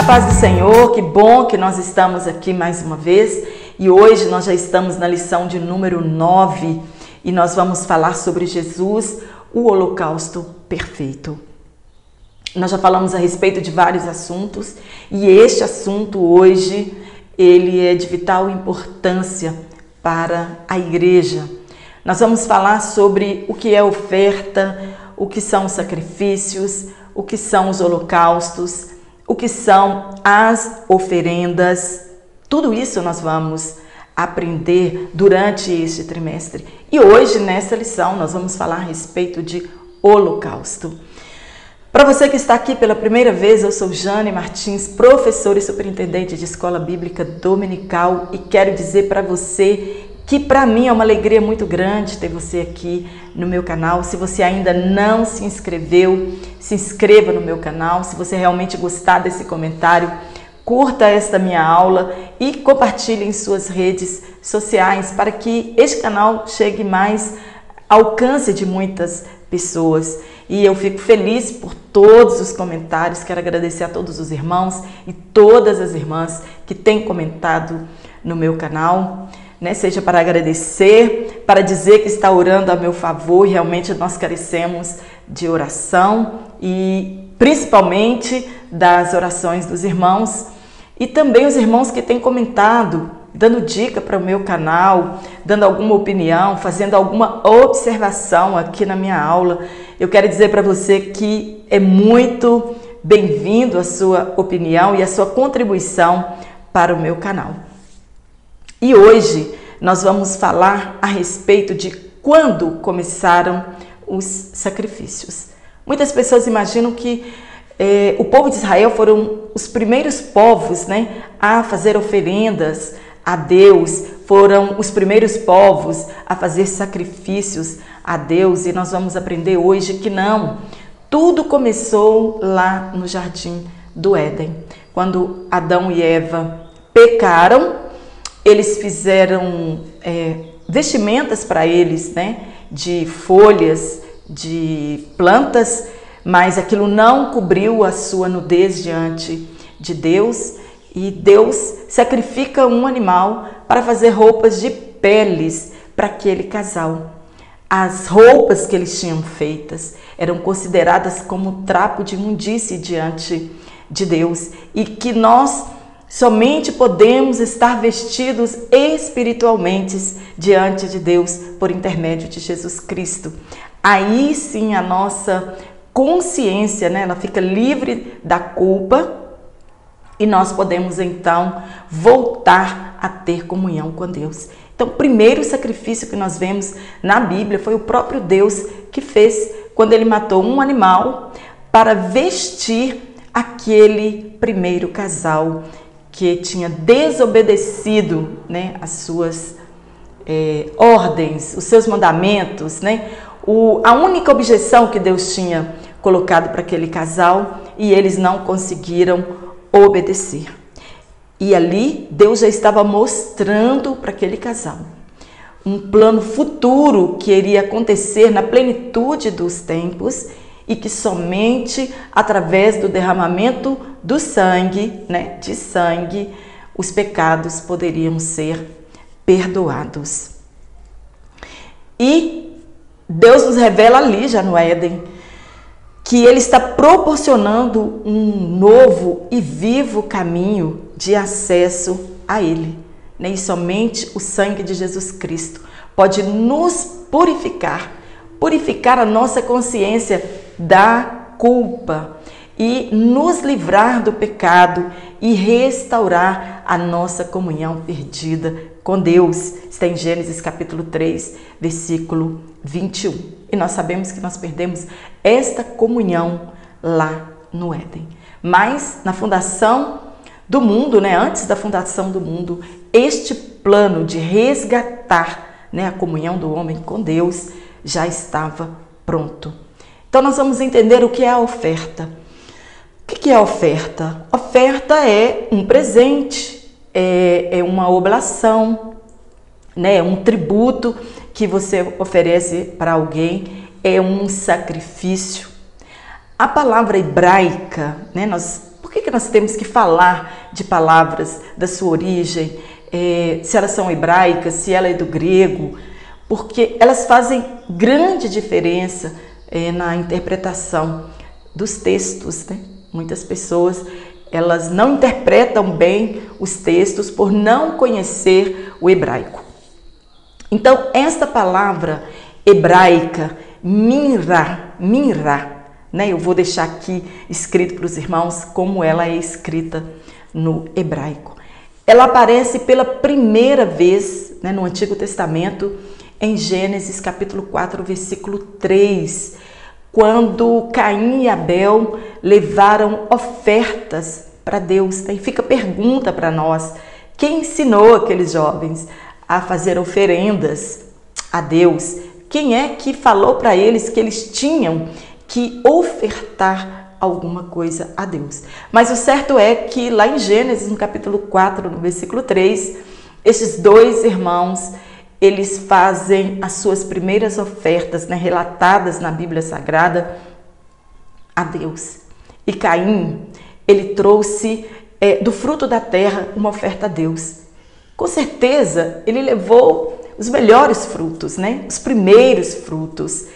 paz do Senhor, que bom que nós estamos aqui mais uma vez e hoje nós já estamos na lição de número 9 e nós vamos falar sobre Jesus, o holocausto perfeito. Nós já falamos a respeito de vários assuntos e este assunto hoje ele é de vital importância para a igreja. Nós vamos falar sobre o que é oferta, o que são os sacrifícios, o que são os holocaustos, o que são as oferendas. Tudo isso nós vamos aprender durante este trimestre. E hoje, nessa lição, nós vamos falar a respeito de holocausto. Para você que está aqui pela primeira vez, eu sou Jane Martins, professora e superintendente de Escola Bíblica Dominical, e quero dizer para você que para mim é uma alegria muito grande ter você aqui no meu canal. Se você ainda não se inscreveu, se inscreva no meu canal. Se você realmente gostar desse comentário, curta esta minha aula e compartilhe em suas redes sociais para que este canal chegue mais ao alcance de muitas pessoas. E eu fico feliz por todos os comentários. Quero agradecer a todos os irmãos e todas as irmãs que têm comentado no meu canal. Seja para agradecer, para dizer que está orando a meu favor. Realmente nós carecemos de oração e principalmente das orações dos irmãos e também os irmãos que têm comentado, dando dica para o meu canal, dando alguma opinião, fazendo alguma observação aqui na minha aula. Eu quero dizer para você que é muito bem-vindo a sua opinião e a sua contribuição para o meu canal. E hoje nós vamos falar a respeito de quando começaram os sacrifícios. Muitas pessoas imaginam que o povo de Israel foram os primeiros povos, a fazer oferendas a Deus, foram os primeiros povos a fazer sacrifícios a Deus, e nós vamos aprender hoje que não. Tudo começou lá no Jardim do Éden, quando Adão e Eva pecaram. Eles fizeram vestimentas para eles, de folhas, de plantas, mas aquilo não cobriu a sua nudez diante de Deus. E Deus sacrifica um animal para fazer roupas de peles para aquele casal. As roupas que eles tinham feitas eram consideradas como trapo de imundície diante de Deus, e que nós somente podemos estar vestidos espiritualmente diante de Deus por intermédio de Jesus Cristo. Aí sim a nossa consciência, ela fica livre da culpa e nós podemos então voltar a ter comunhão com Deus. Então, o primeiro sacrifício que nós vemos na Bíblia foi o próprio Deus que fez quando ele matou um animal para vestir aquele primeiro casal que tinha desobedecido as suas ordens, os seus mandamentos, a única objeção que Deus tinha colocado para aquele casal, e eles não conseguiram obedecer. E ali Deus já estava mostrando para aquele casal um plano futuro que iria acontecer na plenitude dos tempos, e que somente através do derramamento do sangue, de sangue, os pecados poderiam ser perdoados. E Deus nos revela ali, já no Éden, que Ele está proporcionando um novo e vivo caminho de acesso a Ele. E somente o sangue de Jesus Cristo pode nos purificar a nossa consciência da culpa e nos livrar do pecado e restaurar a nossa comunhão perdida com Deus. Está em Gênesis capítulo 3, versículo 21. E nós sabemos que nós perdemos esta comunhão lá no Éden. Mas na fundação do mundo, antes da fundação do mundo, este plano de resgatar a comunhão do homem com Deus já estava pronto. Então nós vamos entender o que é a oferta. O que é a oferta? Oferta é um presente, é uma oblação, um tributo que você oferece para alguém, é um sacrifício. A palavra hebraica, por que nós temos que falar de palavras da sua origem, se elas são hebraicas, se ela é do grego? Porque elas fazem grande diferença na interpretação dos textos, né? Muitas pessoas, elas não interpretam bem os textos por não conhecer o hebraico. Então, esta palavra hebraica, minrá, né? Eu vou deixar aqui escrito para os irmãos como ela é escrita no hebraico. Ela aparece pela primeira vez, né, no Antigo Testamento, em Gênesis capítulo 4, versículo 3, quando Caim e Abel levaram ofertas para Deus. E fica a pergunta para nós: quem ensinou aqueles jovens a fazer oferendas a Deus? Quem é que falou para eles que eles tinham que ofertar alguma coisa a Deus? Mas o certo é que lá em Gênesis, no capítulo 4, no versículo 3, esses dois irmãos, eles fazem as suas primeiras ofertas, né, relatadas na Bíblia Sagrada, a Deus. E Caim, ele trouxe do fruto da terra uma oferta a Deus. Com certeza, ele levou os melhores frutos, né? Os primeiros frutos.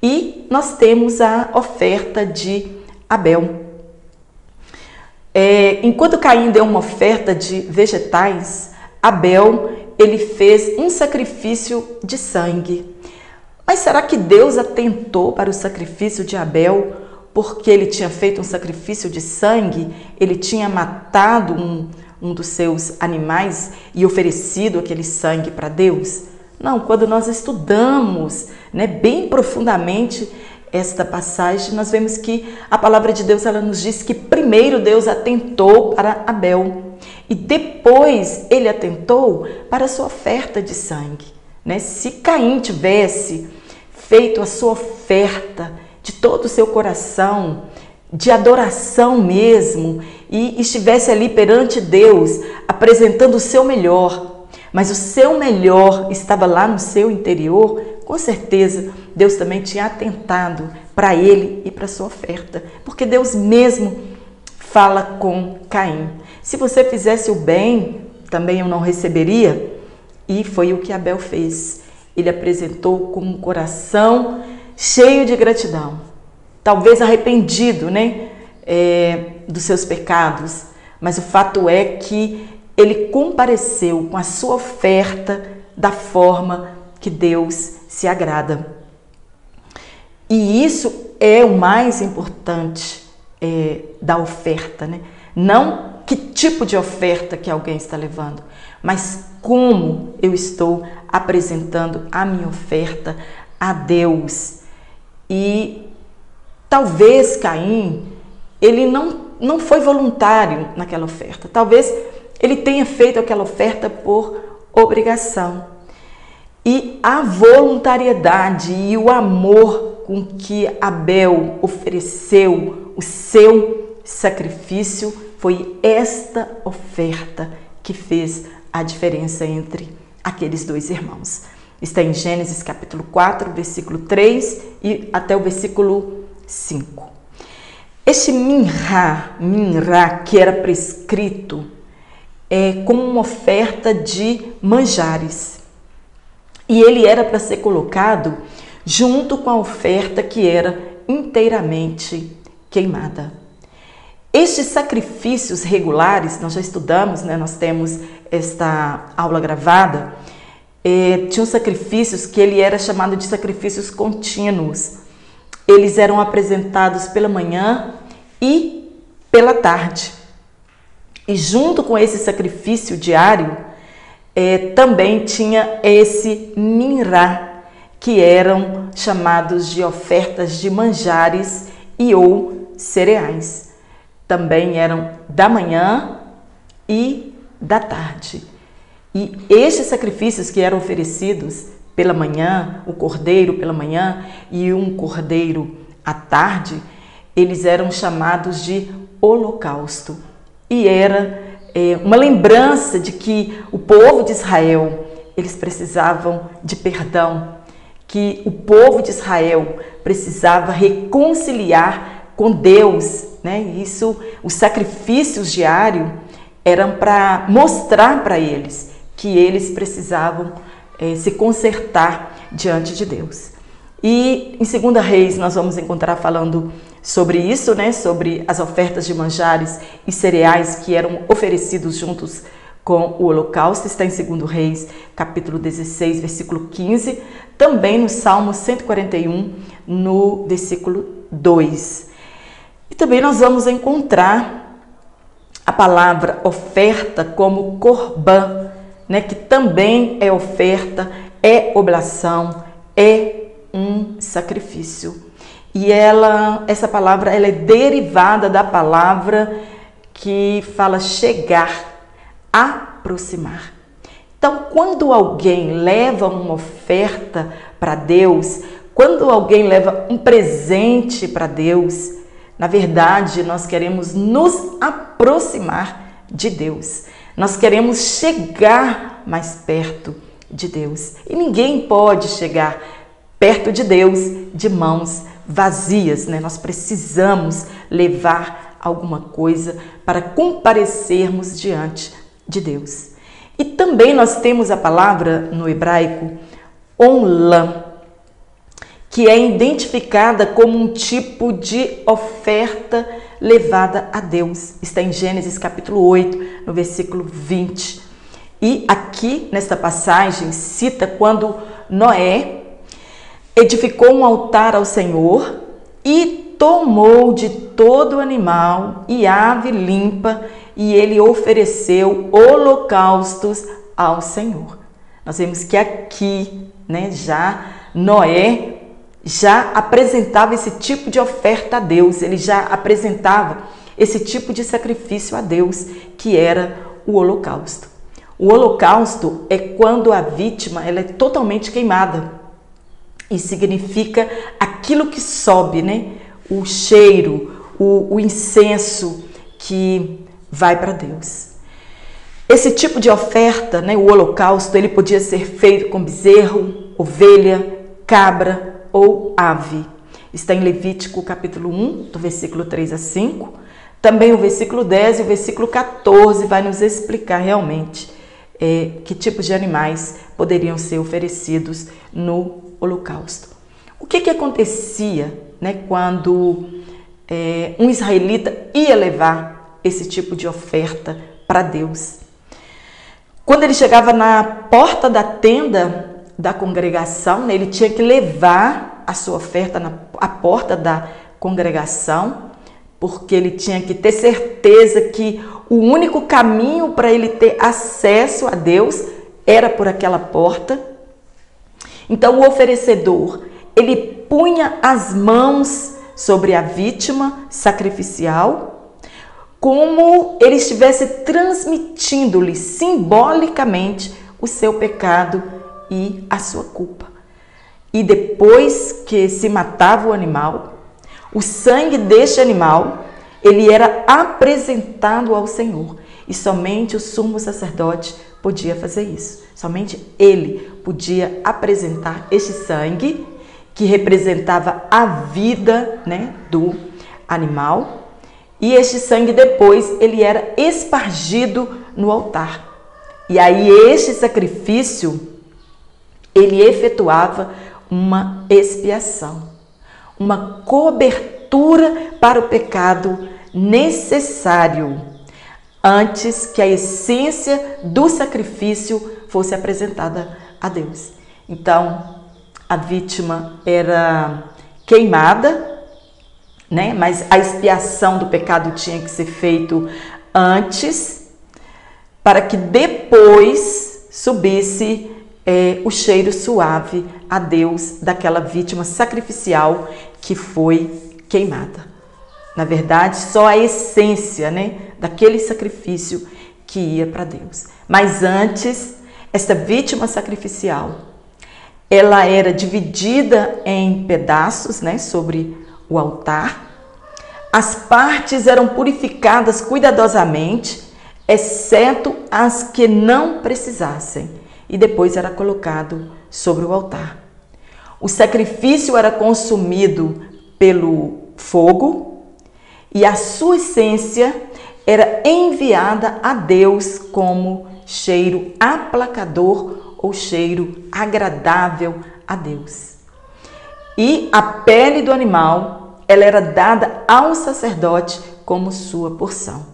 E nós temos a oferta de Abel. Enquanto Caim deu uma oferta de vegetais, Abel, ele fez um sacrifício de sangue. Mas será que Deus atentou para o sacrifício de Abel porque ele tinha feito um sacrifício de sangue? Ele tinha matado um dos seus animais e oferecido aquele sangue para Deus? Não, quando nós estudamos, né, bem profundamente esta passagem, nós vemos que a palavra de Deus, ela nos diz que primeiro Deus atentou para Abel e depois ele atentou para a sua oferta de sangue, né? Se Caim tivesse feito a sua oferta de todo o seu coração, de adoração mesmo, e estivesse ali perante Deus, apresentando o seu melhor, mas o seu melhor estava lá no seu interior, com certeza Deus também tinha atentado para ele e para a sua oferta, porque Deus mesmo fala com Caim: se você fizesse o bem, também eu não receberia. E foi o que Abel fez. Ele apresentou com um coração cheio de gratidão, talvez arrependido, né, dos seus pecados, mas o fato é que ele compareceu com a sua oferta da forma que Deus se agrada. E isso é o mais importante da oferta, né? Não que tipo de oferta que alguém está levando, mas como eu estou apresentando a minha oferta a Deus. E talvez Caim, ele não foi voluntário naquela oferta. Talvez ele tenha feito aquela oferta por obrigação. E a voluntariedade e o amor com que Abel ofereceu o seu sacrifício, foi esta oferta que fez a diferença entre aqueles dois irmãos. Está em Gênesis capítulo 4, versículo 3 e até o versículo 5. Este minrá que era prescrito como uma oferta de manjares. E ele era para ser colocado junto com a oferta que era inteiramente queimada. Estes sacrifícios regulares, nós já estudamos, né? Nós temos esta aula gravada, tinham sacrifícios que ele era chamado de sacrifícios contínuos. Eles eram apresentados pela manhã e pela tarde. E junto com esse sacrifício diário, também tinha esse minrá, que eram chamados de ofertas de manjares e ou cereais. Também eram da manhã e da tarde. E estes sacrifícios que eram oferecidos pela manhã, o cordeiro pela manhã e um cordeiro à tarde, eles eram chamados de holocausto. E era uma lembrança de que o povo de Israel, eles precisavam de perdão, que o povo de Israel precisava reconciliar com Deus, né? Isso, os sacrifícios diários eram para mostrar para eles que eles precisavam se consertar diante de Deus. E em 2 Reis nós vamos encontrar falando sobre isso, né? Sobre as ofertas de manjares e cereais que eram oferecidos juntos com o holocausto. Está em 2 Reis, capítulo 16, versículo 15. Também no Salmo 141, no versículo 2. E também nós vamos encontrar a palavra oferta como korban, né? Que também é oferta, é oblação, é um sacrifício. E essa palavra ela é derivada da palavra que fala chegar, aproximar. Então, quando alguém leva uma oferta para Deus, quando alguém leva um presente para Deus, na verdade, nós queremos nos aproximar de Deus. Nós queremos chegar mais perto de Deus. E ninguém pode chegar perto de Deus de mãos vazias, né? Nós precisamos levar alguma coisa para comparecermos diante de Deus. E também nós temos a palavra no hebraico onlam, que é identificada como um tipo de oferta levada a Deus. Está em Gênesis capítulo 8, no versículo 20. E aqui, nesta passagem, cita quando Noé edificou um altar ao Senhor e tomou de todo animal e ave limpa e ele ofereceu holocaustos ao Senhor. Nós vemos que aqui, né, já Noé já apresentava esse tipo de oferta a Deus, ele já apresentava esse tipo de sacrifício a Deus, que era o holocausto. O holocausto é quando a vítima ela é totalmente queimada. E significa aquilo que sobe, né? O cheiro, o incenso que vai para Deus. Esse tipo de oferta, né, o holocausto, ele podia ser feito com bezerro, ovelha, cabra ou ave. Está em Levítico capítulo 1, do versículo 3 a 5. Também o versículo 10 e o versículo 14 vai nos explicar realmente que tipos de animais poderiam ser oferecidos no holocausto. O que acontecia, né, quando um israelita ia levar esse tipo de oferta para Deus? Quando ele chegava na porta da tenda da congregação, né, ele tinha que levar a sua oferta à porta da congregação, porque ele tinha que ter certeza que o único caminho para ele ter acesso a Deus era por aquela porta. Então o oferecedor, ele punha as mãos sobre a vítima sacrificial, como ele estivesse transmitindo-lhe simbolicamente o seu pecado e a sua culpa. E depois que se matava o animal, o sangue deste animal, ele era apresentado ao Senhor. E somente o sumo sacerdote podia fazer isso. Somente ele podia apresentar este sangue, que representava a vida, né, do animal. E este sangue depois, ele era espargido no altar. E aí este sacrifício, ele efetuava uma expiação, uma cobertura para o pecado necessário, antes que a essência do sacrifício fosse apresentada a Deus. Então, a vítima era queimada, né? Mas a expiação do pecado tinha que ser feito antes, para que depois subisse o cheiro suave a Deus daquela vítima sacrificial que foi queimada. Na verdade, só a essência, né, daquele sacrifício que ia para Deus. Mas antes, esta vítima sacrificial, ela era dividida em pedaços, né, sobre o altar. As partes eram purificadas cuidadosamente, exceto as que não precisassem, e depois era colocado sobre o altar. O sacrifício era consumido pelo fogo, e a sua essência era enviada a Deus como cheiro aplacador ou cheiro agradável a Deus. E a pele do animal, ela era dada ao sacerdote como sua porção.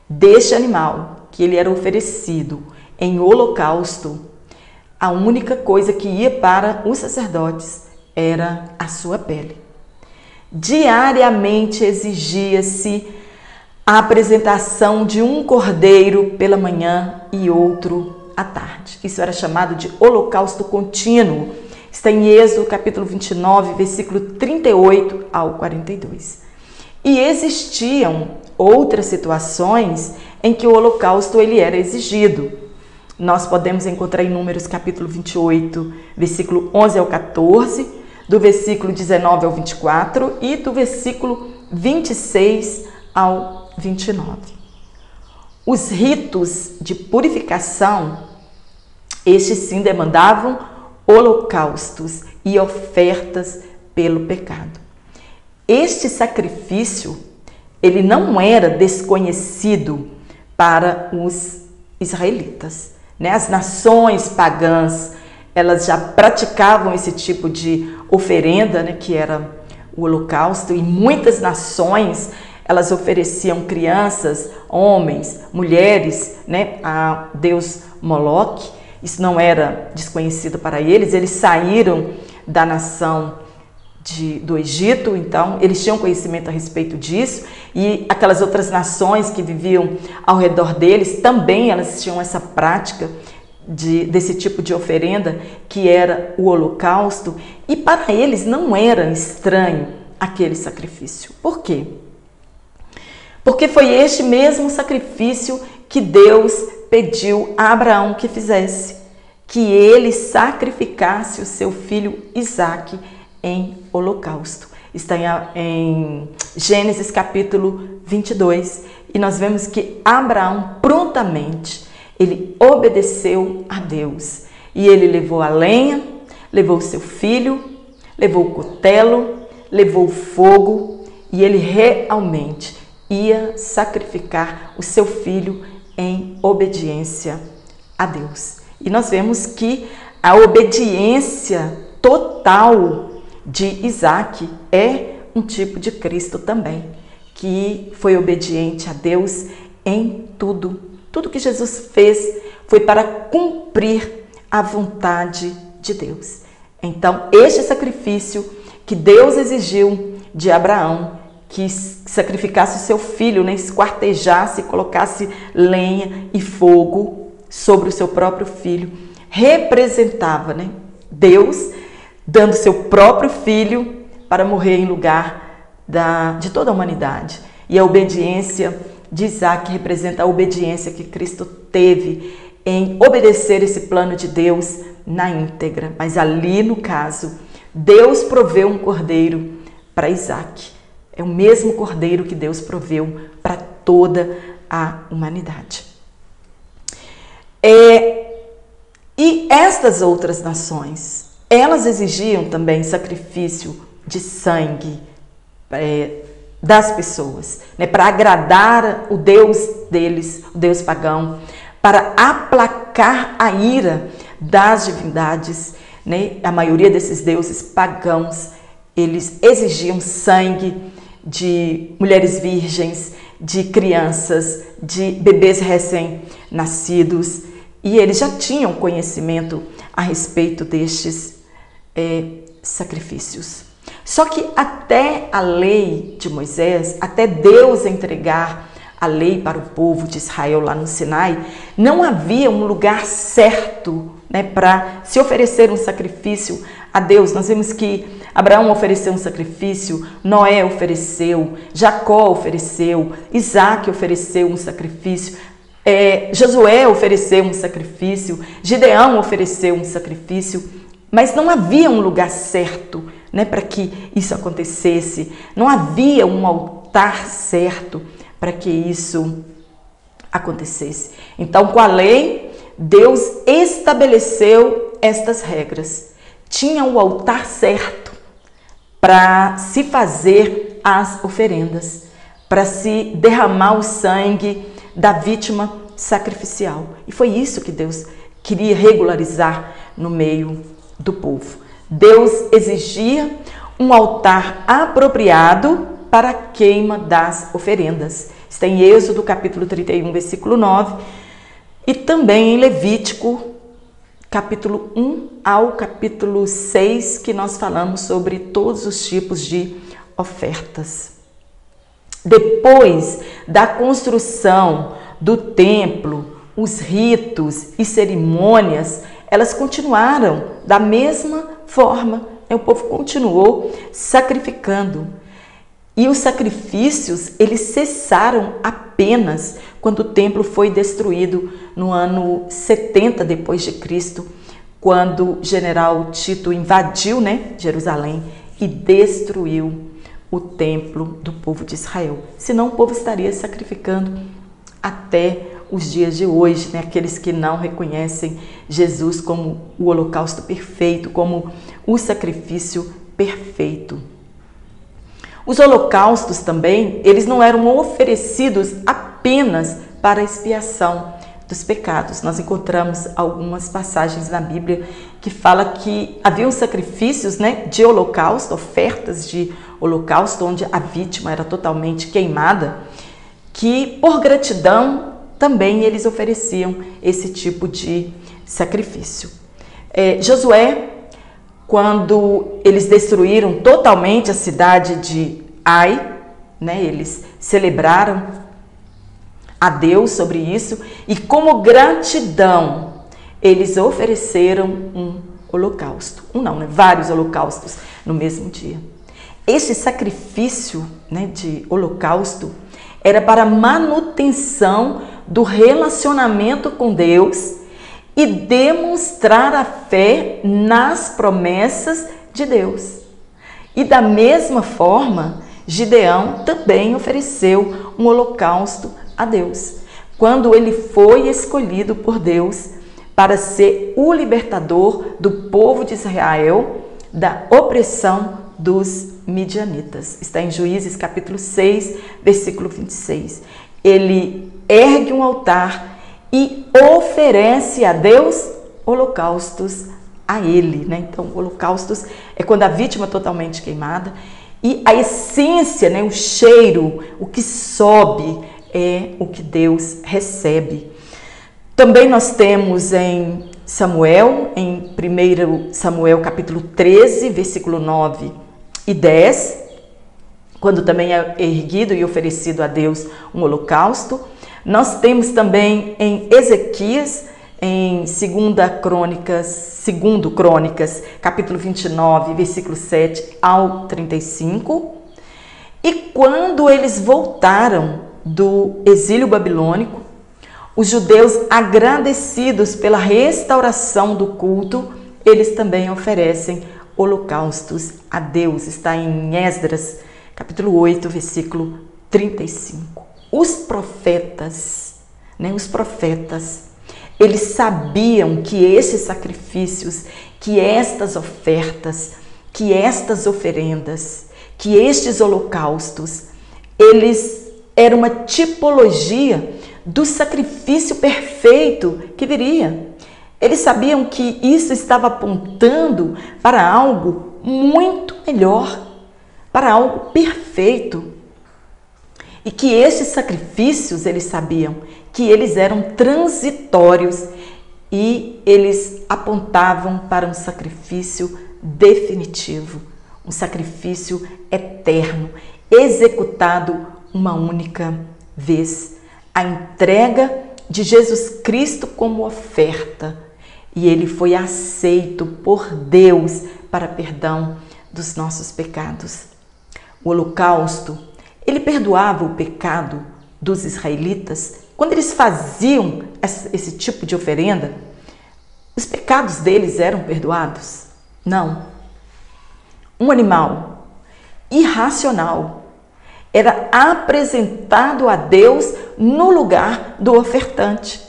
Deste animal que ele era oferecido em holocausto, a única coisa que ia para os sacerdotes era a sua pele. Diariamente exigia-se a apresentação de um cordeiro pela manhã e outro à tarde. Isso era chamado de holocausto contínuo. Está em Êxodo capítulo 29, versículo 38 ao 42. E existiam outras situações em que o holocausto ele era exigido. Nós podemos encontrar em Números capítulo 28, versículo 11 ao 14, do versículo 19 ao 24 e do versículo 26 ao 29. Os ritos de purificação, estes sim demandavam holocaustos e ofertas pelo pecado. Este sacrifício, ele não era desconhecido para os israelitas. As nações pagãs, elas já praticavam esse tipo de oferenda, que era o holocausto, e muitas nações, elas ofereciam crianças, homens, mulheres, a Deus Moloque. Isso não era desconhecido para eles saíram da nação do Egito, então eles tinham conhecimento a respeito disso, e aquelas outras nações que viviam ao redor deles também elas tinham essa prática desse tipo de oferenda que era o holocausto, e para eles não era estranho aquele sacrifício. Por quê? Porque foi este mesmo sacrifício que Deus pediu a Abraão que fizesse, que ele sacrificasse o seu filho Isaque em holocausto. Está em Gênesis capítulo 22, e nós vemos que Abraão prontamente, ele obedeceu a Deus, e ele levou a lenha, levou o seu filho, levou o cutelo, levou o fogo, e ele realmente ia sacrificar o seu filho em obediência a Deus. E nós vemos que a obediência total de Isaque é um tipo de Cristo também, que foi obediente a Deus em tudo. Tudo que Jesus fez foi para cumprir a vontade de Deus. Então, este sacrifício que Deus exigiu de Abraão, que sacrificasse o seu filho, esquartejasse, colocasse lenha e fogo sobre o seu próprio filho, representava Deus dando seu próprio filho para morrer em lugar de toda a humanidade. E a obediência de Isaque representa a obediência que Cristo teve em obedecer esse plano de Deus na íntegra. Mas ali, no caso, Deus proveu um cordeiro para Isaque. É o mesmo cordeiro que Deus proveu para toda a humanidade. E estas outras nações, elas exigiam também sacrifício de sangue das pessoas, para agradar o Deus deles, o Deus pagão, para aplacar a ira das divindades. A maioria desses deuses pagãos, eles exigiam sangue de mulheres virgens, de crianças, de bebês recém-nascidos, e eles já tinham conhecimento a respeito destes sacrifícios. Só que até a lei de Moisés, até Deus entregar a lei para o povo de Israel lá no Sinai, não havia um lugar certo para se oferecer um sacrifício a Deus. Nós vemos que Abraão ofereceu um sacrifício, Noé ofereceu, Jacó ofereceu, Isaque ofereceu um sacrifício, Josué ofereceu um sacrifício, Gideão ofereceu um sacrifício, mas não havia um lugar certo para que isso acontecesse, não havia um altar certo para que isso acontecesse. Então, com a lei, Deus estabeleceu estas regras. Tinha o altar certo para se fazer as oferendas, para se derramar o sangue da vítima sacrificial. E foi isso que Deus queria regularizar no meio do povo. Deus exigia um altar apropriado para a queima das oferendas. Está em Êxodo capítulo 31, versículo 9, e também em Levítico capítulo 1 ao capítulo 6, que nós falamos sobre todos os tipos de ofertas. Depois da construção do templo, os ritos e cerimônias, elas continuaram da mesma forma. O povo continuou sacrificando. E os sacrifícios, eles cessaram apenas quando o templo foi destruído no ano 70 depois de Cristo, quando o general Tito invadiu, Jerusalém e destruiu o templo do povo de Israel. Senão o povo estaria sacrificando até os dias de hoje, aqueles que não reconhecem Jesus como o holocausto perfeito, como o sacrifício perfeito. Os holocaustos também, eles não eram oferecidos apenas para a expiação dos pecados. Nós encontramos algumas passagens na Bíblia que fala que haviam sacrifícios, de holocausto, ofertas de holocausto, onde a vítima era totalmente queimada, que por gratidão também eles ofereciam esse tipo de sacrifício. Josué, quando eles destruíram totalmente a cidade de Ai, eles celebraram a Deus sobre isso, e como gratidão eles ofereceram um holocausto. Vários holocaustos no mesmo dia. Esse sacrifício de holocausto era para manutenção do relacionamento com Deus e demonstrar a fé nas promessas de Deus. E da mesma forma, Gideão também ofereceu um holocausto a Deus, quando ele foi escolhido por Deus para ser o libertador do povo de Israel da opressão dos midianitas. Está em Juízes capítulo 6, versículo 26. Ele ergue um altar e oferece a Deus holocaustos a ele, Então, holocaustos é quando a vítima é totalmente queimada e a essência, o cheiro, o que sobe é o que Deus recebe. Também nós temos em Samuel, em 1 Samuel capítulo 13, versículo 9 e 10, quando também é erguido e oferecido a Deus um holocausto. Nós temos também em Ezequias, em 2 Crônicas, capítulo 29, versículo 7 ao 35. E quando eles voltaram do exílio babilônico, os judeus, agradecidos pela restauração do culto, eles também oferecem holocaustos a Deus. Está em Esdras, capítulo 8, versículo 35. Os profetas, eles sabiam que esses sacrifícios, que estas ofertas, que estas oferendas, que estes holocaustos, eles eram uma tipologia do sacrifício perfeito que viria. Eles sabiam que isso estava apontando para algo muito melhor, para algo perfeito. E que estes sacrifícios, eles sabiam que eles eram transitórios e eles apontavam para um sacrifício definitivo, um sacrifício eterno, executado uma única vez. A entrega de Jesus Cristo como oferta, e ele foi aceito por Deus para perdão dos nossos pecados. O holocausto, ele perdoava o pecado dos israelitas. Quando eles faziam esse tipo de oferenda, os pecados deles eram perdoados? Não. Um animal irracional era apresentado a Deus no lugar do ofertante,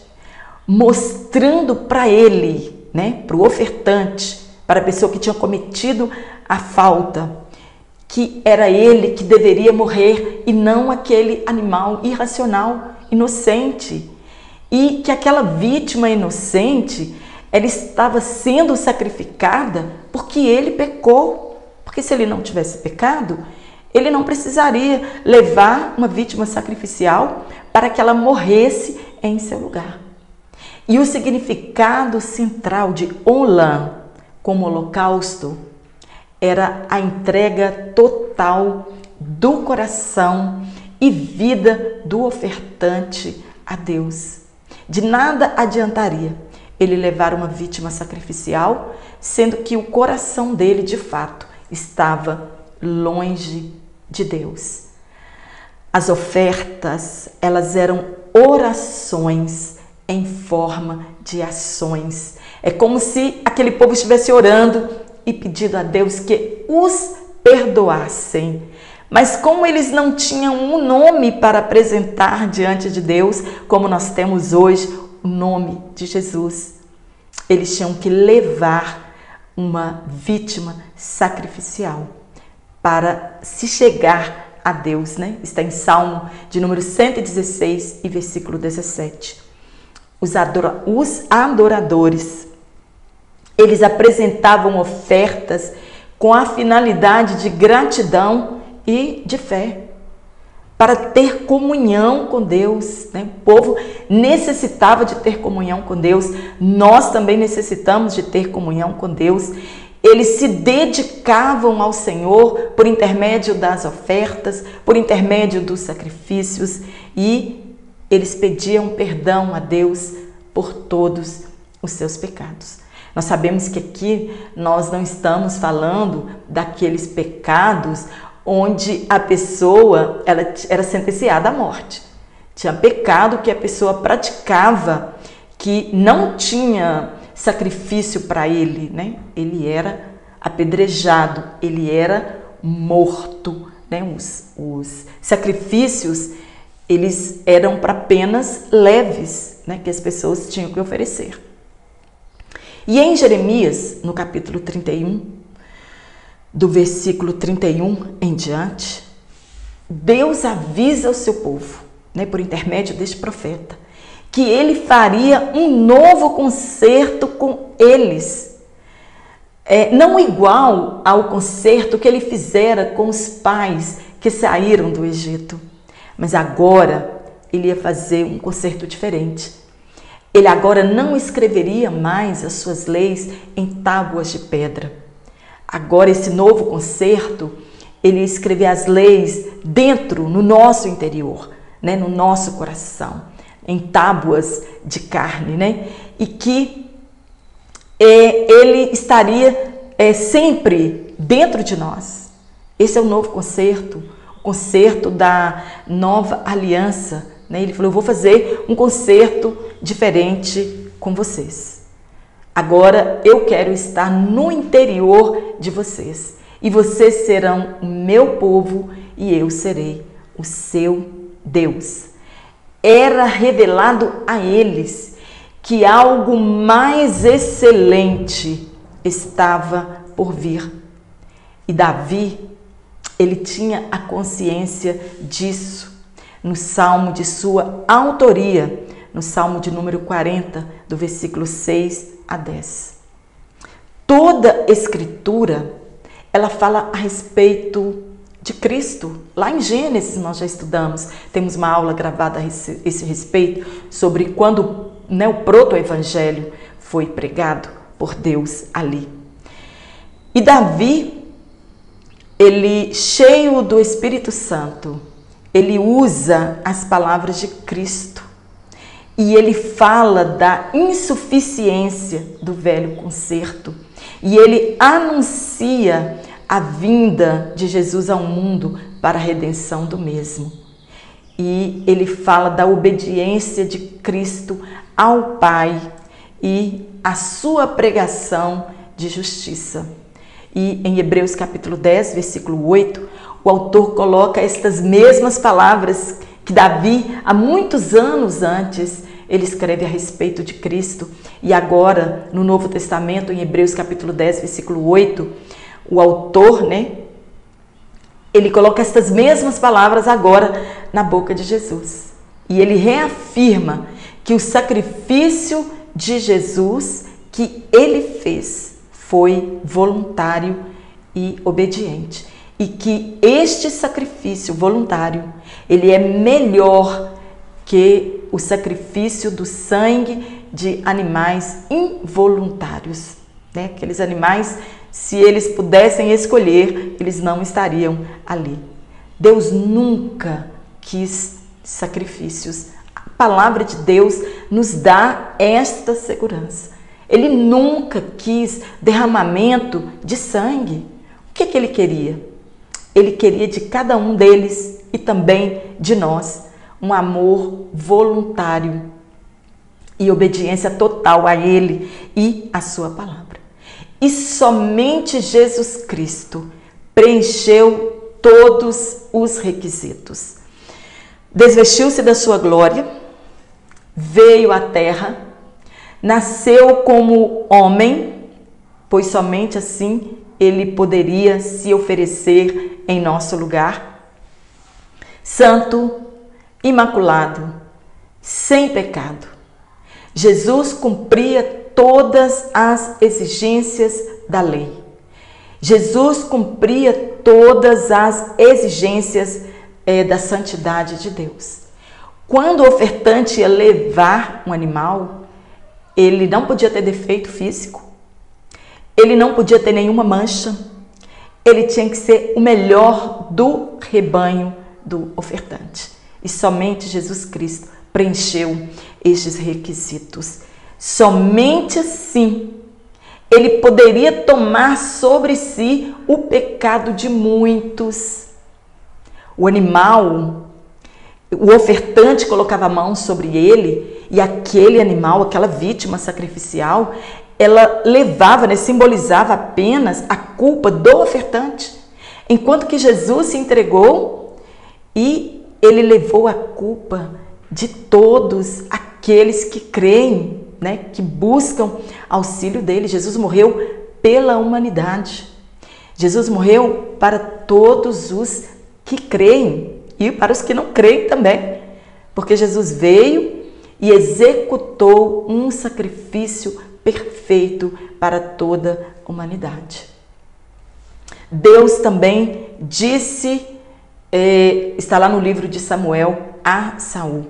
mostrando para ele, para o ofertante, para a pessoa que tinha cometido a falta, que era ele que deveria morrer e não aquele animal irracional, inocente. E que aquela vítima inocente, ela estava sendo sacrificada porque ele pecou. Porque se ele não tivesse pecado, ele não precisaria levar uma vítima sacrificial para que ela morresse em seu lugar. E o significado central de Olam como holocausto era a entrega total do coração e vida do ofertante a Deus. De nada adiantaria ele levar uma vítima sacrificial, sendo que o coração dele, de fato, estava longe de Deus. As ofertas, elas eram orações em forma de ações. É como se aquele povo estivesse orando e pedindo a Deus que os perdoassem. Mas como eles não tinham um nome para apresentar diante de Deus, como nós temos hoje o nome de Jesus, eles tinham que levar uma vítima sacrificial para se chegar a Deus, né? Está em Salmo de número 116 e versículo 17. Os adoradores, eles apresentavam ofertas com a finalidade de gratidão e de fé, para ter comunhão com Deus, né? O povo necessitava de ter comunhão com Deus, nós também necessitamos de ter comunhão com Deus. Eles se dedicavam ao Senhor por intermédio das ofertas, por intermédio dos sacrifícios, e eles pediam perdão a Deus por todos os seus pecados. Nós sabemos que aqui nós não estamos falando daqueles pecados onde a pessoa ela era sentenciada à morte. Tinha pecado que a pessoa praticava que não tinha sacrifício para ele, né? Ele era apedrejado, ele era morto, né? Os sacrifícios, eles eram para penas leves, né? Que as pessoas tinham que oferecer. E em Jeremias, no capítulo 31, do versículo 31 em diante, Deus avisa o seu povo, né, por intermédio deste profeta, que ele faria um novo concerto com eles, não igual ao concerto que ele fizera com os pais que saíram do Egito, mas agora ele ia fazer um concerto diferente. Ele agora não escreveria mais as suas leis em tábuas de pedra. Agora, esse novo concerto, ele ia escrever as leis dentro, no nosso interior, né? No nosso coração, em tábuas de carne, né? E que ele estaria sempre dentro de nós. Esse é o novo concerto, o concerto da nova aliança, né? Ele falou, eu vou fazer um concerto diferente com vocês. Agora eu quero estar no interior de vocês. E vocês serão o meu povo e eu serei o seu Deus. Era revelado a eles que algo mais excelente estava por vir. E Davi, ele tinha a consciência disso no salmo de sua autoria, no salmo de número 40, do versículo 6 a 10. Toda escritura, ela fala a respeito de Cristo. Lá em Gênesis nós já estudamos, temos uma aula gravada a esse respeito, sobre quando, né, o proto-evangelho foi pregado por Deus ali. E Davi, ele, cheio do Espírito Santo, ele usa as palavras de Cristo. E ele fala da insuficiência do velho concerto. E ele anuncia a vinda de Jesus ao mundo para a redenção do mesmo. E ele fala da obediência de Cristo ao Pai e a sua pregação de justiça. E em Hebreus capítulo 10, versículo 8, o autor coloca estas mesmas palavras que Davi, há muitos anos antes, ele escreve a respeito de Cristo. E agora, no Novo Testamento, em Hebreus capítulo 10, versículo 8, o autor, né, ele coloca estas mesmas palavras agora na boca de Jesus. E ele reafirma que o sacrifício de Jesus que ele fez foi voluntário e obediente. E que este sacrifício voluntário, ele é melhor que o sacrifício do sangue de animais involuntários, né? Aqueles animais, se eles pudessem escolher, eles não estariam ali. Deus nunca quis sacrifícios. A palavra de Deus nos dá esta segurança. Ele nunca quis derramamento de sangue. O que ele queria? Ele queria de cada um deles e também de nós um amor voluntário e obediência total a Ele e a sua palavra. E somente Jesus Cristo preencheu todos os requisitos. Desvestiu-se da sua glória, veio à terra, nasceu como homem, pois somente assim ele poderia se oferecer em nosso lugar. Santo, imaculado, sem pecado. Jesus cumpria todas as exigências da lei. Jesus cumpria todas as exigências da santidade de Deus. Quando o ofertante ia levar um animal, ele não podia ter defeito físico, ele não podia ter nenhuma mancha, ele tinha que ser o melhor do rebanho do ofertante. E somente Jesus Cristo preencheu estes requisitos. Somente assim ele poderia tomar sobre si o pecado de muitos. O animal, o ofertante colocava a mão sobre ele e aquele animal, aquela vítima sacrificial, ela levava, né, simbolizava apenas a culpa do ofertante. Enquanto que Jesus se entregou e ele levou a culpa de todos aqueles que creem, né, que buscam auxílio dele. Jesus morreu pela humanidade. Jesus morreu para todos os que creem e para os que não creem também. Porque Jesus veio e executou um sacrifício perfeito para toda a humanidade. Deus também disse, está lá no livro de Samuel, a Saul,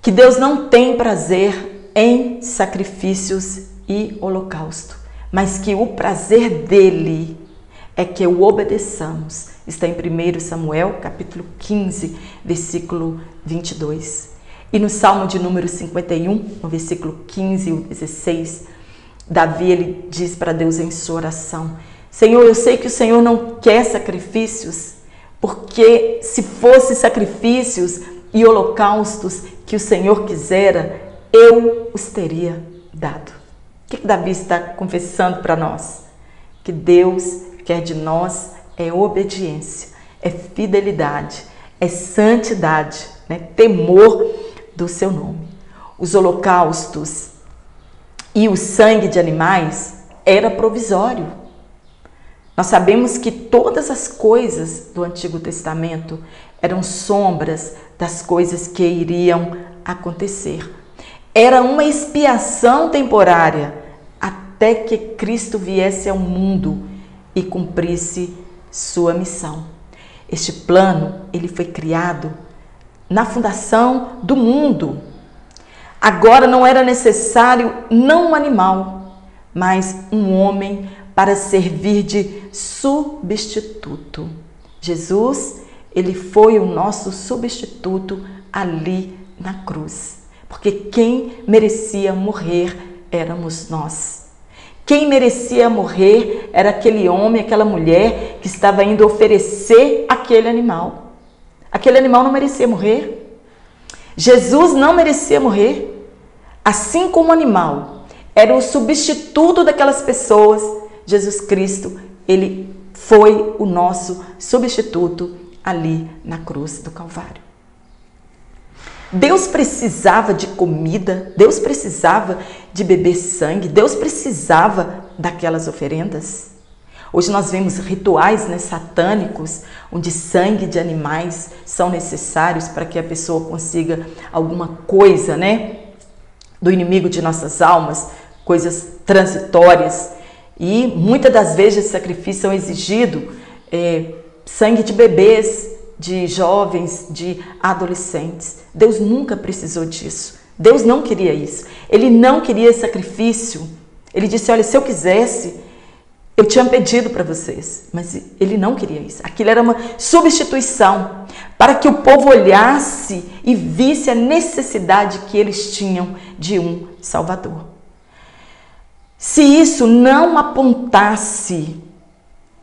que Deus não tem prazer em sacrifícios e holocausto, mas que o prazer dele é que o obedeçamos. Está em 1 Samuel, capítulo 15, versículo 22. E no Salmo de número 51, no versículo 15 e 16, Davi ele diz para Deus em sua oração: Senhor, eu sei que o Senhor não quer sacrifícios, porque se fosse sacrifícios e holocaustos que o Senhor quisera, eu os teria dado. O que Davi está confessando para nós? Que Deus quer de nós é obediência, é fidelidade, é santidade, né? Temor do seu nome. Os holocaustos e o sangue de animais era provisório. Nós sabemos que todas as coisas do Antigo Testamento eram sombras das coisas que iriam acontecer. Era uma expiação temporária até que Cristo viesse ao mundo e cumprisse sua missão. Este plano, ele foi criado na fundação do mundo. Agora não era necessário não um animal, mas um homem para servir de substituto. Jesus, ele foi o nosso substituto ali na cruz. Porque quem merecia morrer éramos nós. Quem merecia morrer era aquele homem, aquela mulher que estava indo oferecer aquele animal. Aquele animal não merecia morrer. Jesus não merecia morrer. Assim como o animal era o substituto daquelas pessoas, Jesus Cristo, ele foi o nosso substituto ali na cruz do Calvário. Deus precisava de comida, Deus precisava de beber sangue, Deus precisava daquelas oferendas. Hoje nós vemos rituais, né, satânicos, onde sangue de animais são necessários para que a pessoa consiga alguma coisa, né, do inimigo de nossas almas, coisas transitórias. E muitas das vezes esse sacrifício são exigido sangue de bebês, de jovens, de adolescentes. Deus nunca precisou disso. Deus não queria isso. Ele não queria esse sacrifício. Ele disse, olha, se eu quisesse, eu tinha pedido para vocês. Mas ele não queria isso. Aquilo era uma substituição para que o povo olhasse e visse a necessidade que eles tinham de um Salvador. Se isso não apontasse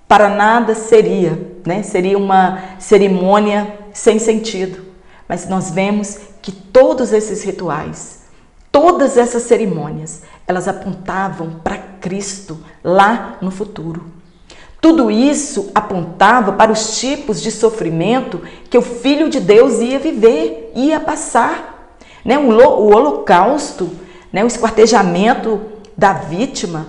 para nada, seria, né? Seria uma cerimônia sem sentido. Mas nós vemos que todos esses rituais, todas essas cerimônias, elas apontavam para Cristo lá no futuro. Tudo isso apontava para os tipos de sofrimento que o Filho de Deus ia viver, ia passar. Né? O holocausto, né? O esquartejamento da vítima,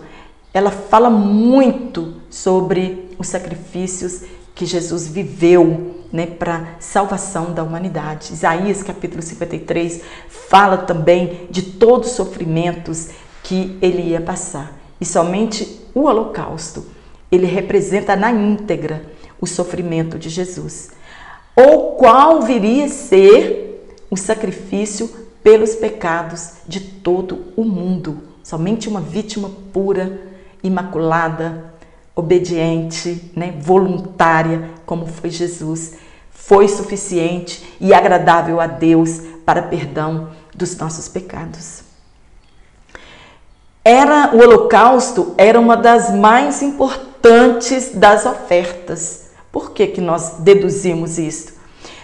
ela fala muito sobre os sacrifícios que Jesus viveu, né, para salvação da humanidade. Isaías capítulo 53 fala também de todos os sofrimentos que ele ia passar. E somente o holocausto, ele representa na íntegra o sofrimento de Jesus. Ou qual viria a ser o sacrifício pelos pecados de todo o mundo. Somente uma vítima pura, imaculada, obediente, né, voluntária, como foi Jesus, foi suficiente e agradável a Deus para perdão dos nossos pecados. O holocausto era uma das mais importantes das ofertas. Por que que nós deduzimos isso?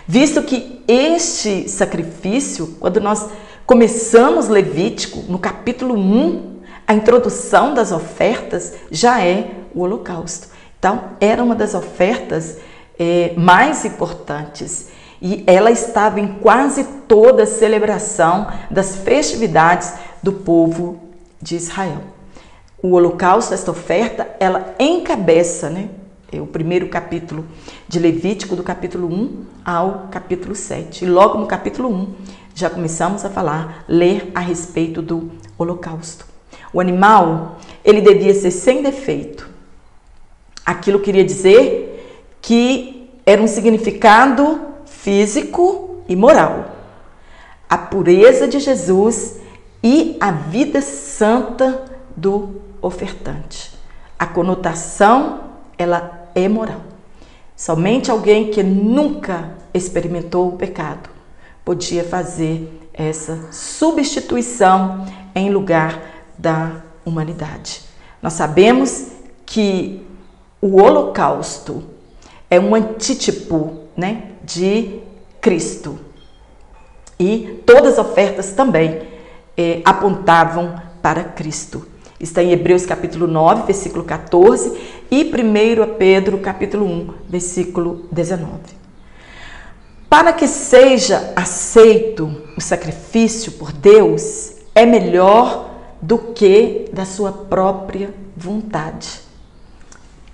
Visto que este sacrifício, quando nós começamos Levítico, no capítulo 1, a introdução das ofertas já é o holocausto. Então, era uma das ofertas mais importantes e ela estava em quase toda a celebração das festividades do povo de Israel. O holocausto, esta oferta, ela encabeça, né, o primeiro capítulo de Levítico, do capítulo 1 ao capítulo 7. E logo no capítulo 1 já começamos a ler a respeito do holocausto. O animal, ele devia ser sem defeito. Aquilo queria dizer que era um significado físico e moral. A pureza de Jesus e a vida santa do ofertante. A conotação, ela é moral. Somente alguém que nunca experimentou o pecado podia fazer essa substituição em lugar da humanidade. Nós sabemos que o holocausto é um antítipo, né, de Cristo. E todas as ofertas também apontavam para Cristo. Está em Hebreus capítulo 9, versículo 14 e 1 Pedro capítulo 1, versículo 19. Para que seja aceito o sacrifício por Deus, é melhor do que da sua própria vontade.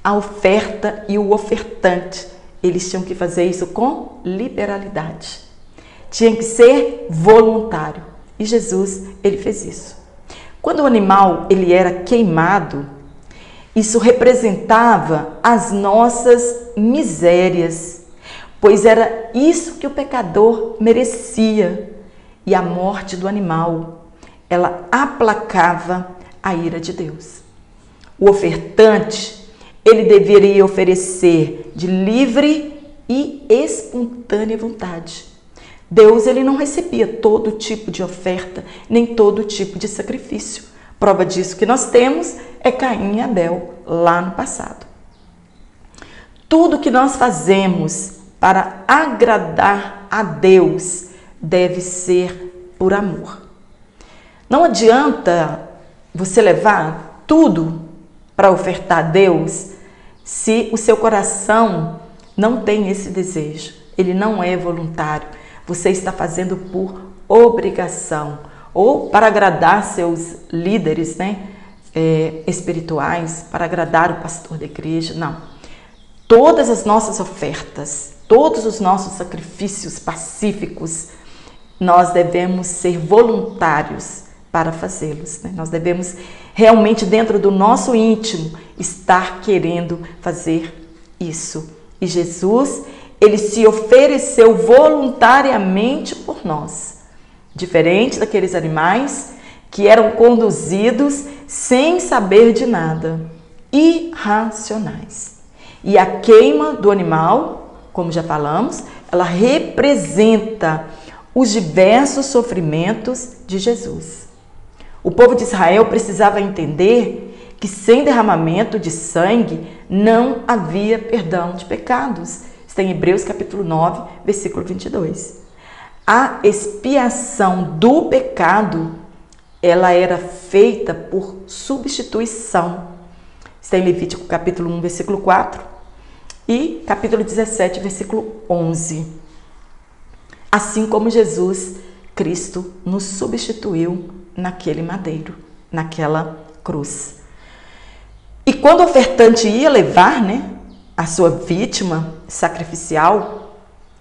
A oferta e o ofertante, eles tinham que fazer isso com liberalidade. Tinha que ser voluntário. E Jesus, ele fez isso. Quando o animal ele era queimado, isso representava as nossas misérias, pois era isso que o pecador merecia. E a morte do animal, ela aplacava a ira de Deus. O ofertante, ele deveria oferecer de livre e espontânea vontade. Deus, ele não recebia todo tipo de oferta, nem todo tipo de sacrifício. Prova disso que nós temos é Caim e Abel, lá no passado. Tudo que nós fazemos para agradar a Deus deve ser por amor. Não adianta você levar tudo para ofertar a Deus se o seu coração não tem esse desejo. Ele não é voluntário. Você está fazendo por obrigação ou para agradar seus líderes, né? espirituais para agradar o pastor da igreja, não. Todas as nossas ofertas, todos os nossos sacrifícios pacíficos, nós devemos ser voluntários para fazê-los, né? Nós devemos realmente, dentro do nosso íntimo, estar querendo fazer isso. E Jesus, ele se ofereceu voluntariamente por nós, diferente daqueles animais que eram conduzidos sem saber de nada, irracionais. E a queima do animal, como já falamos, ela representa os diversos sofrimentos de Jesus. O povo de Israel precisava entender que sem derramamento de sangue não havia perdão de pecados. Está em Hebreus capítulo 9, versículo 22. A expiação do pecado, ela era feita por substituição. Está em Levítico capítulo 1, versículo 4 e capítulo 17, versículo 11. Assim como Jesus Cristo nos substituiu naquele madeiro, naquela cruz. E quando o ofertante ia levar, né, a sua vítima sacrificial,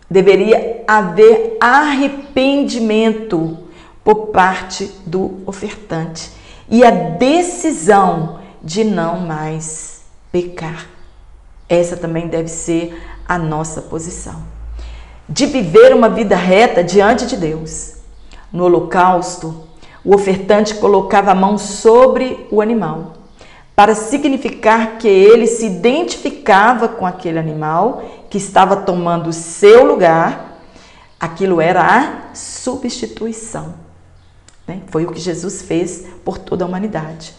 deveria haver arrependimento por parte do ofertante e a decisão de não mais pecar. Essa também deve ser a nossa posição, de viver uma vida reta diante de Deus. No holocausto, o ofertante colocava a mão sobre o animal, para significar que ele se identificava com aquele animal que estava tomando o seu lugar. Aquilo era a substituição, né? Foi o que Jesus fez por toda a humanidade.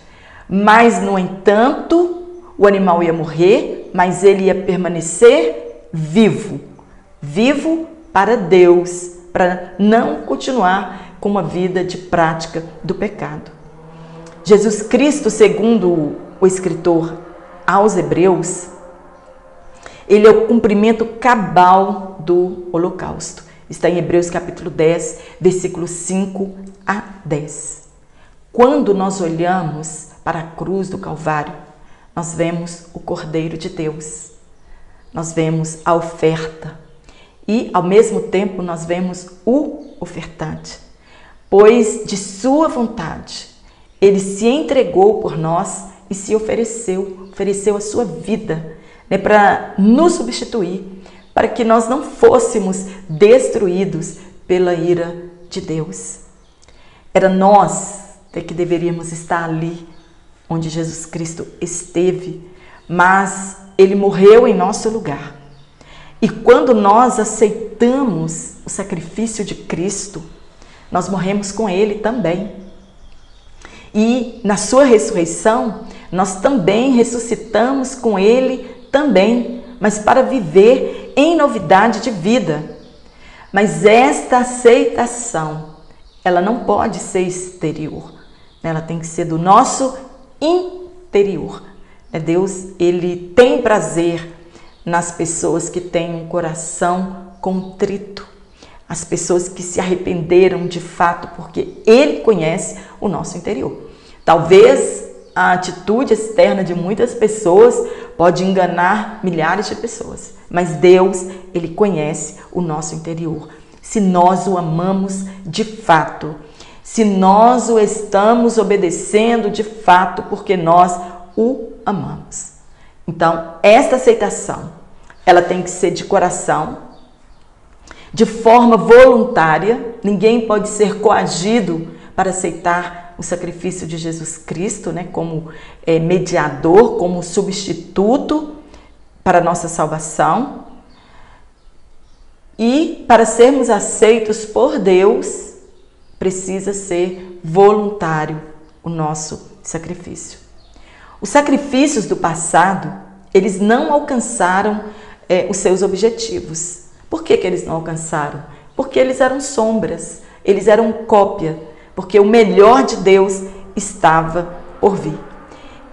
Mas, no entanto, o animal ia morrer, mas ele ia permanecer vivo. Vivo para Deus, para não continuar com uma vida de prática do pecado. Jesus Cristo, segundo o escritor aos Hebreus, ele é o cumprimento cabal do holocausto. Está em Hebreus capítulo 10, versículos 5 a 10. Quando nós olhamos para a cruz do Calvário, nós vemos o Cordeiro de Deus, nós vemos a oferta e, ao mesmo tempo, nós vemos o ofertante, pois de sua vontade ele se entregou por nós e se ofereceu a sua vida, né, para nos substituir, para que nós não fôssemos destruídos pela ira de Deus. Era nós que deveríamos estar ali onde Jesus Cristo esteve, mas ele morreu em nosso lugar. E quando nós aceitamos o sacrifício de Cristo, nós morremos com ele também. E na sua ressurreição, nós também ressuscitamos com ele também, mas para viver em novidade de vida. Mas esta aceitação, ela não pode ser exterior, ela tem que ser do nosso interior. Deus, ele tem prazer nas pessoas que têm um coração contrito, as pessoas que se arrependeram de fato, porque ele conhece o nosso interior. Talvez a atitude externa de muitas pessoas pode enganar milhares de pessoas, mas Deus, ele conhece o nosso interior. Se nós o amamos de fato, se nós o estamos obedecendo de fato, porque nós o amamos. Então, esta aceitação, ela tem que ser de coração, de forma voluntária. Ninguém pode ser coagido para aceitar o sacrifício de Jesus Cristo, né, como mediador, como substituto para a nossa salvação. E para sermos aceitos por Deus, precisa ser voluntário o nosso sacrifício. Os sacrifícios do passado, eles não alcançaram os seus objetivos. Por que eles não alcançaram? Porque eles eram sombras, eles eram cópia, porque o melhor de Deus estava por vir.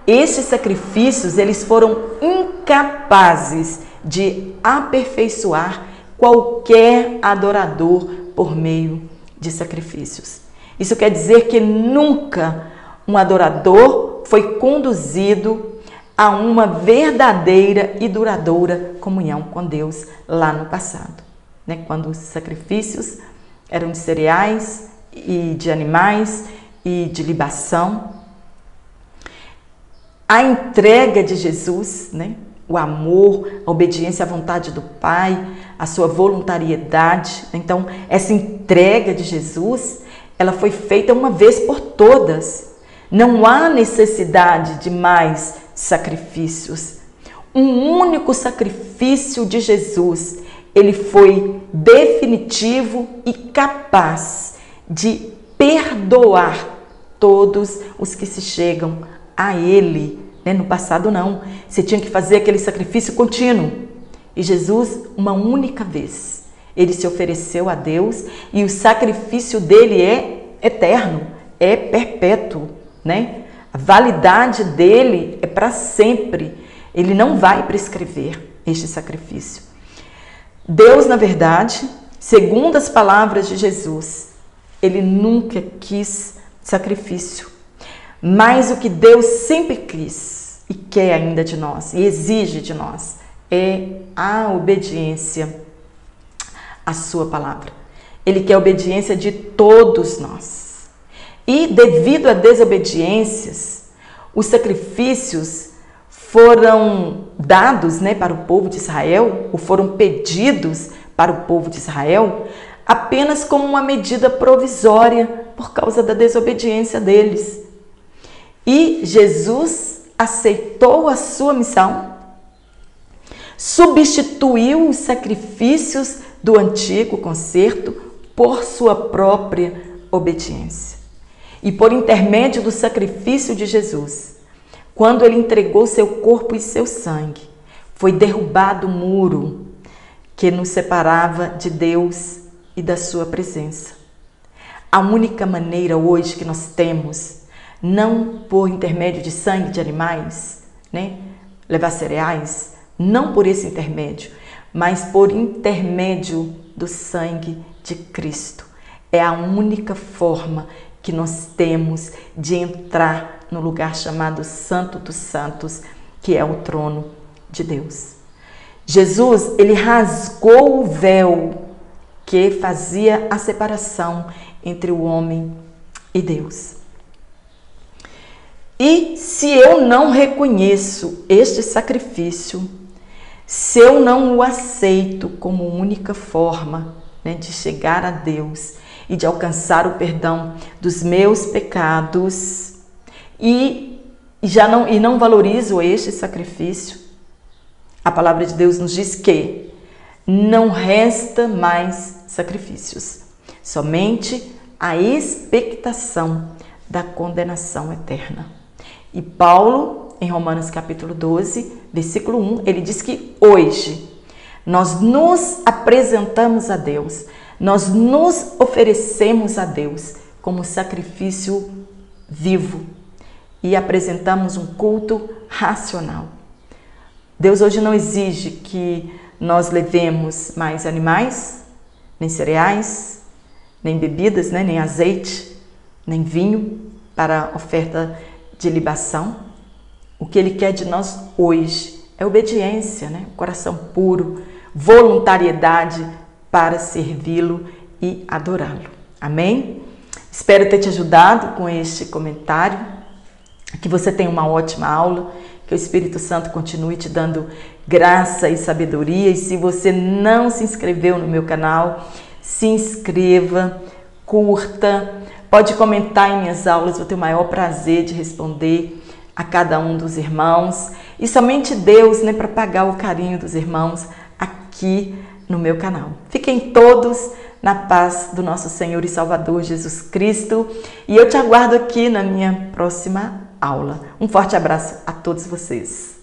Estes sacrifícios, eles foram incapazes de aperfeiçoar qualquer adorador por meio de sacrifícios. Isso quer dizer que nunca um adorador foi conduzido a uma verdadeira e duradoura comunhão com Deus lá no passado, né? Quando os sacrifícios eram de cereais e de animais e de libação. A entrega de Jesus, né? O amor, a obediência à vontade do Pai, a sua voluntariedade. Então, essa entrega de Jesus, ela foi feita uma vez por todas. Não há necessidade de mais sacrifícios. Um único sacrifício de Jesus, ele foi definitivo e capaz de perdoar todos os que se chegam a Ele. No passado não, você tinha que fazer aquele sacrifício contínuo. E Jesus, uma única vez, ele se ofereceu a Deus e o sacrifício dele é eterno, é perpétuo, né? A validade dele é para sempre. Ele não vai prescrever este sacrifício. Deus, na verdade, segundo as palavras de Jesus, ele nunca quis sacrifício. Mas o que Deus sempre quis e quer ainda de nós, e exige de nós, é a obediência à sua palavra. Ele quer a obediência de todos nós. E devido a desobediências, os sacrifícios foram dados, né, para o povo de Israel, ou foram pedidos para o povo de Israel, apenas como uma medida provisória por causa da desobediência deles. E Jesus aceitou a sua missão, substituiu os sacrifícios do antigo concerto por sua própria obediência. E por intermédio do sacrifício de Jesus, quando ele entregou seu corpo e seu sangue, foi derrubado o muro que nos separava de Deus e da sua presença. A única maneira hoje que nós temos, não por intermédio de sangue de animais, né, levar cereais, não por esse intermédio, mas por intermédio do sangue de Cristo. É a única forma que nós temos de entrar no lugar chamado Santo dos Santos, que é o trono de Deus. Jesus, ele rasgou o véu que fazia a separação entre o homem e Deus. E se eu não reconheço este sacrifício, se eu não o aceito como única forma, né, de chegar a Deus e de alcançar o perdão dos meus pecados, e não valorizo este sacrifício, a palavra de Deus nos diz que não resta mais sacrifícios, somente a expectação da condenação eterna. E Paulo, em Romanos capítulo 12, versículo 1, ele diz que hoje nós nos apresentamos a Deus, nós nos oferecemos a Deus como sacrifício vivo e apresentamos um culto racional. Deus hoje não exige que nós levemos mais animais, nem cereais, nem bebidas, né, nem azeite, nem vinho para oferta de libação. O que Ele quer de nós hoje é obediência, né? Coração puro, voluntariedade para servi-lo e adorá-lo. Amém? Espero ter te ajudado com este comentário, que você tenha uma ótima aula, que o Espírito Santo continue te dando graça e sabedoria. E se você não se inscreveu no meu canal, se inscreva, curta, pode comentar em minhas aulas, vou ter o maior prazer de responder a cada um dos irmãos. E somente Deus, né, para pagar o carinho dos irmãos aqui no meu canal. Fiquem todos na paz do nosso Senhor e Salvador Jesus Cristo. E eu te aguardo aqui na minha próxima aula. Um forte abraço a todos vocês.